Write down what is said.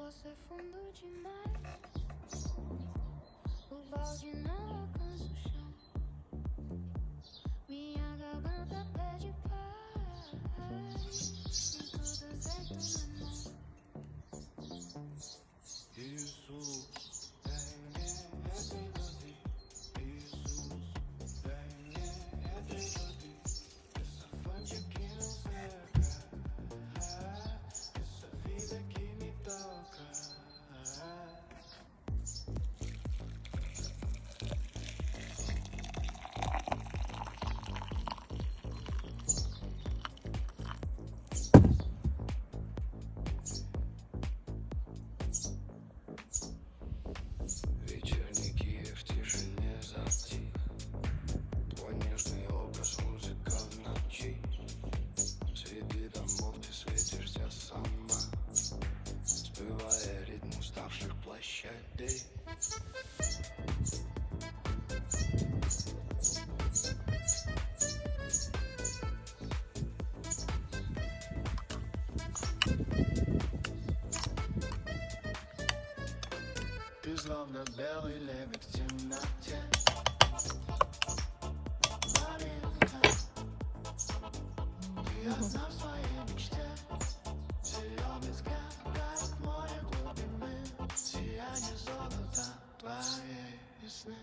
você fundo demais. O balde na alcança o chão. Minha garganta pede paz. Sinto deserto na mão. Isso vem é dentro de isso vem é dentro de essa fonte que não seca, essa vida que me toca. Вечерники в тишине затих. Твой нежный образ, музыка в ночи. Среди домов ты светишься сама, сбивая ритм уставших площадей. Ты словно белый лебедь в темноте. Маринка, ты одна в своей мечте. Зеленый взгляд, как море глубины. Сияние золота твоей весны.